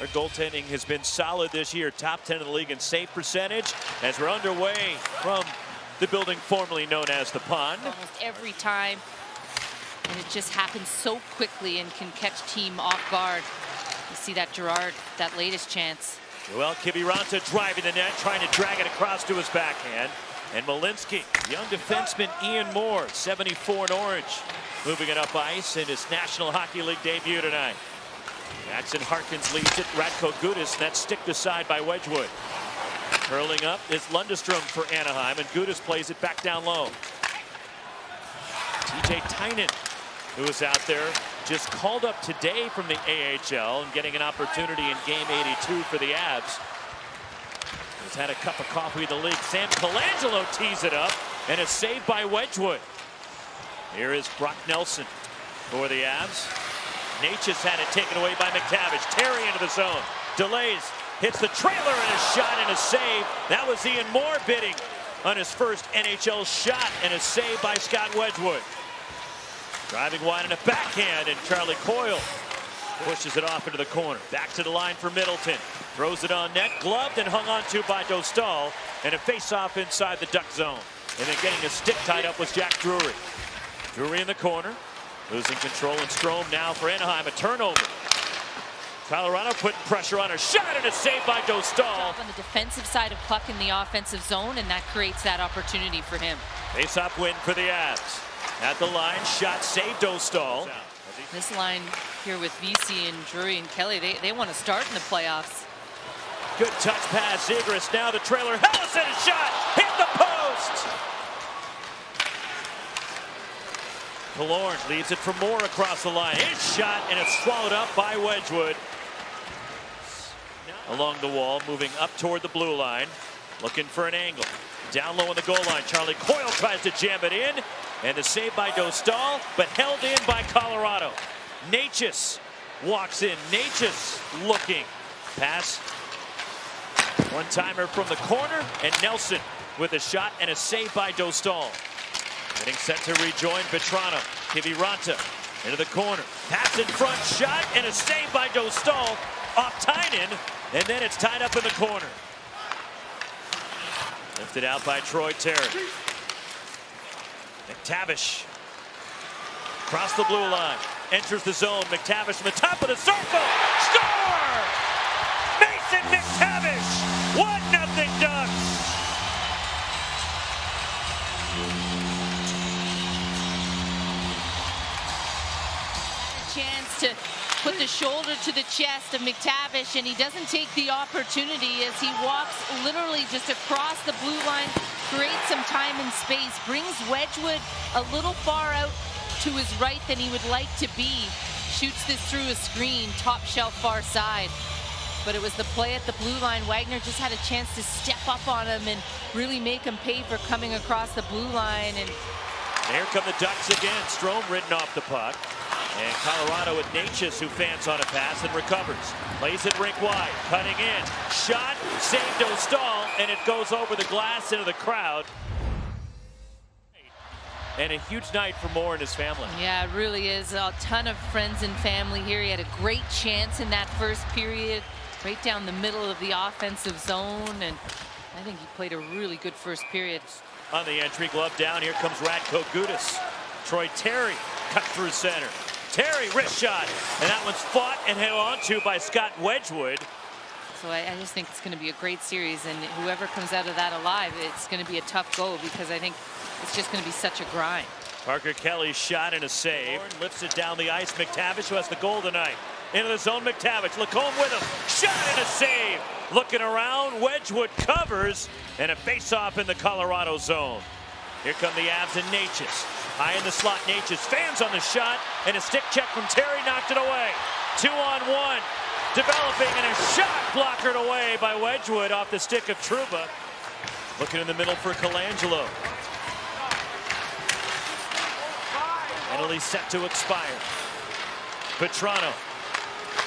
Their goaltending has been solid this year. Top 10 in the league in save percentage as we're underway from the building formerly known as the Pond. Almost every time. And it just happens so quickly and can catch team off guard. You see that Girard, that latest chance. Joel Kiviranta driving the net, trying to drag it across to his backhand. And Malinsky, young defenseman Ian Moore, 74 in orange, moving it up ice in his National Hockey League debut tonight. Jackson Harkins leads it. Radko Gudas, that's sticked aside by Wedgwood. Curling up is Lundestrom for Anaheim, and Gudas plays it back down low. TJ Tynan, who is out there, just called up today from the AHL and getting an opportunity in game 82 for the Avs. He's had a cup of coffee in the league. Sam Colangelo tees it up, and is saved by Wedgwood. Here is Brock Nelson for the Avs. Natchez had it taken away by McTavish. Terry into the zone. Delays. Hits the trailer and a shot and a save. That was Ian Moore bidding on his first NHL shot, and a save by Scott Wedgwood. Driving wide in a backhand, and Charlie Coyle pushes it off into the corner. Back to the line for Middleton. Throws it on net. Gloved and hung on to by Dostal. And a face-off inside the Duck zone. And then getting a stick tied up was Jack Drury. Drury in the corner. Losing control, and Strome now for Anaheim. A turnover. Colorado putting pressure on, a shot and a save by Dostal. On the defensive side of puck in the offensive zone, and that creates that opportunity for him. Face-off win for the Avs. At the line, shot, save Dostal. This line here with VC and Drury and Kelly, they want to start in the playoffs. Good touch pass, Zegras now the trailer. Helleson, a shot, hit the post. Killorn leaves it for Moore across the line. His shot, and it's swallowed up by Wedgwood. Along the wall, moving up toward the blue line, looking for an angle. Down low on the goal line, Charlie Coyle tries to jam it in, and the save by Dostal, but held in by Colorado. Natchez walks in. Natchez looking. Pass. One-timer from the corner, and Nelson with a shot and a save by Dostal. Getting set to rejoin Vetrano. Kiviranta into the corner. Pass in front, shot, and a save by Dostal off Tynan, and then it's tied up in the corner. Lifted out by Troy Terry. McTavish across the blue line. Enters the zone. McTavish from the top of the circle. Score! Mason McTavish! 1-0 Ducks! Chance to put the shoulder to the chest of McTavish, and he doesn't take the opportunity as he walks literally just across the blue line, creates some time and space, brings Wedgwood a little far out to his right than he would like to be. Shoots this through a screen, top shelf far side. But it was the play at the blue line. Wagner just had a chance to step up on him and really make him pay for coming across the blue line. And here come the Ducks again. Strome ridden off the puck. And Colorado with Natchez, who fans on a pass and recovers. Plays it rink wide, cutting in. Shot, saved Dostal, and it goes over the glass into the crowd. And a huge night for Moore and his family. yeah, it really is. A ton of friends and family here. He had a great chance in that first period, right down the middle of the offensive zone, and I think he played a really good first period. On the entry, glove down, here comes Radko Gudas. Troy Terry cut through center. Terry, wrist shot, and that one's fought and held on to by Scott Wedgwood. So I just think it's going to be a great series, and whoever comes out of that alive, it's going to be a tough go, because I think it's just going to be such a grind. Parker Kelly's shot and a save. Lifts it down the ice. McTavish, who has the goal tonight. Into the zone, McTavish. Lacombe with him. Shot and a save. Looking around, Wedgwood covers, and a face-off in the Colorado zone. Here come the Avs and Natchez. High in the slot, Natchez. Fans on the shot, and a stick check from Terry knocked it away. 2-on-1. Developing, and a shot blockered away by Wedgwood off the stick of Trouba. Looking in the middle for Colangelo. Penalty set to expire. Vetrano.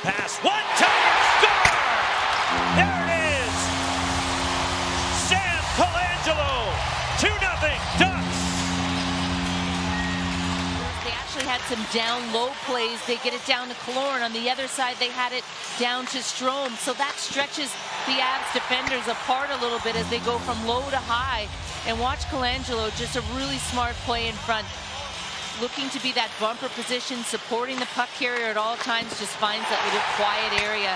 Pass. One-timer. Score! There it is. Sam Colangelo. 2-0 Ducks. They actually actually had some down-low plays. They get it down to Killorn. On the other side, they had it down to Strome. So that stretches the Avs defenders apart a little bit as they go from low to high. And watch Colangelo, just a really smart play in front. Looking to be that bumper position, supporting the puck carrier at all times, just finds that little quiet area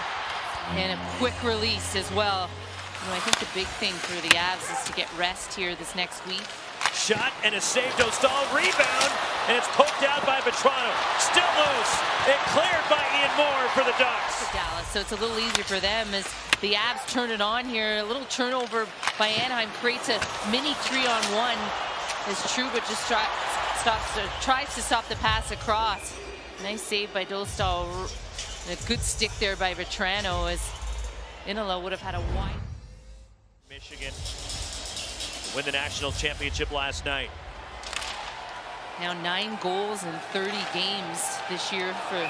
and a quick release as well. You know, I think the big thing for the Avs is to get rest here this next week. Shot and a save. Dostal rebound, and it's poked out by Vetrano. Still loose. It cleared by Ian Moore for the Ducks. For Dallas, so it's a little easier for them as the Avs turn it on here. A little turnover by Anaheim creates a mini 3-on-1 as Trouba just tries to stop the pass across. Nice save by Dostal. A good stick there by Vetrano as Inala would have had a wide. Michigan win the national championship last night. Now 9 goals in 30 games this year for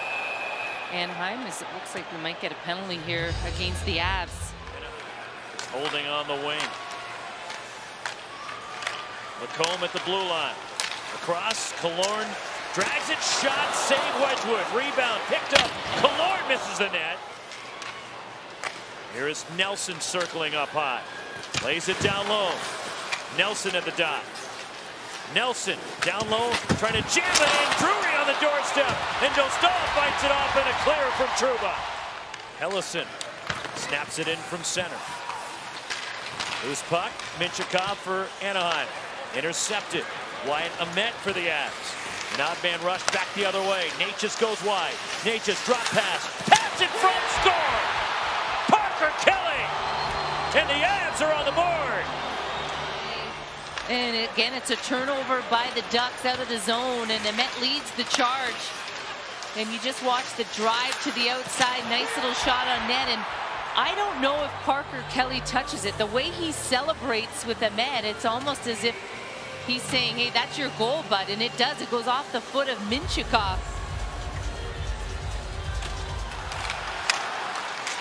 Anaheim, as it looks like we might get a penalty here against the Avs. Holding on the wing. Lacombe at the blue line. Across, Killorn drags it, shot, save Wedgwood. Rebound, picked up. Killorn misses the net. Here is Nelson circling up high. Lays it down low. Nelson at the dot. Nelson down low, trying to jam it in. Drury on the doorstep. And Dostal fights it off and a clear from Trouba. Helleson snaps it in from center. Loose puck. Minchikov for Anaheim. Intercepted. Wyatt Amet for the Avs. An odd man rush back the other way. Natchez goes wide. Natchez drop pass. Pass in front, score! Parker Kelly! And the Avs are on the board. And again, it's a turnover by the Ducks out of the zone, and Amet leads the charge. And you just watch the drive to the outside. Nice little shot on net, and I don't know if Parker Kelly touches it. The way he celebrates with Amet, it's almost as if he's saying, hey, that's your goal, bud. And it does. It goes off the foot of Minchikov.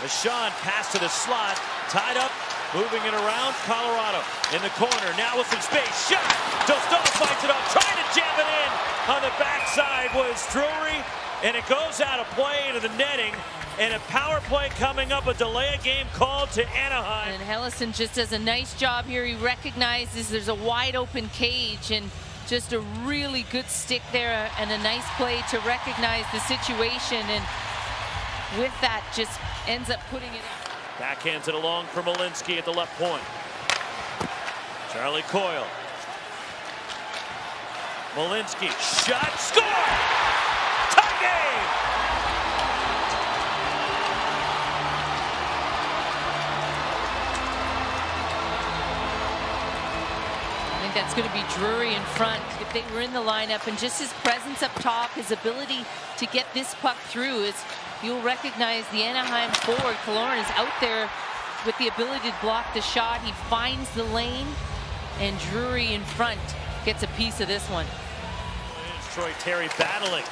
Rashawn pass to the slot. Tied up. Moving it around. Colorado in the corner. Now with some space. Shot. Dostal fights it up. Trying to jam it in. On the backside was Drury. And it goes out of play into the netting. And a power play coming up. A delay of game called to Anaheim. And Helleson just does a nice job here. He recognizes there's a wide open cage. And just a really good stick there. And a nice play to recognize the situation. And with that, just ends up putting it in. Backhands it along for Malinsky at the left point. Charlie Coyle. Malinsky, shot, score! Tie game! I think that's going to be Drury in front if they were in the lineup, and just his presence up top, his ability to get this puck through is. You'll recognize the Anaheim forward. Killorn is out there with the ability to block the shot. He finds the lane, and Drury in front gets a piece of this one. It's Troy Terry battling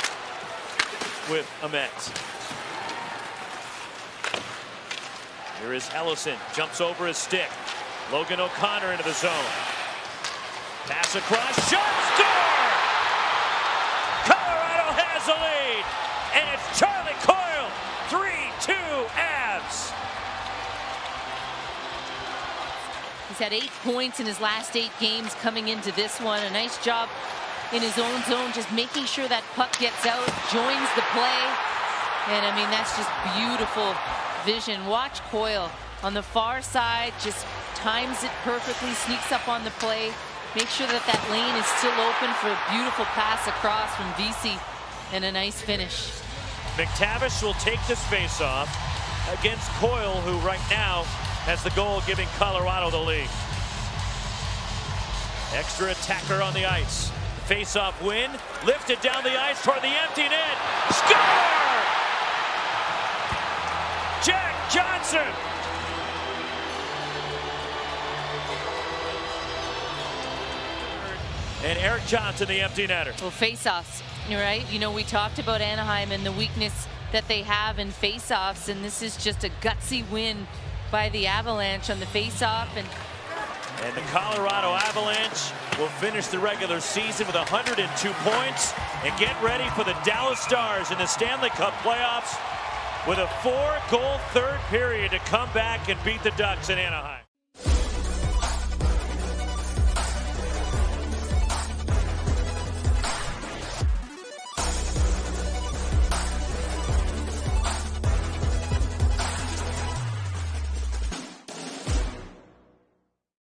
with Amet. Here is Helleson, jumps over his stick. Logan O'Connor into the zone. Pass across, shot, score! Colorado has the lead, and it's Charlie Coyle. 3-2 Avs. He's had 8 points in his last 8 games coming into this one. A nice job in his own zone, just making sure that puck gets out, joins the play. And I mean, that's just beautiful vision. Watch Coyle on the far side, just times it perfectly, sneaks up on the play, make sure that that lane is still open for a beautiful pass across from Vesey and a nice finish. McTavish will take this face-off against Coyle, who right now has the goal giving Colorado the lead. Extra attacker on the ice. Face-off win, lifted down the ice toward the empty net. Score! Jack Johnson! And Erik Johnson, the empty netter. Well, face-offs, right? You know, we talked about Anaheim and the weakness that they have in face-offs, and this is just a gutsy win by the Avalanche on the face-off. And And the Colorado Avalanche will finish the regular season with 102 points and get ready for the Dallas Stars in the Stanley Cup playoffs with a 4-goal third period to come back and beat the Ducks in Anaheim.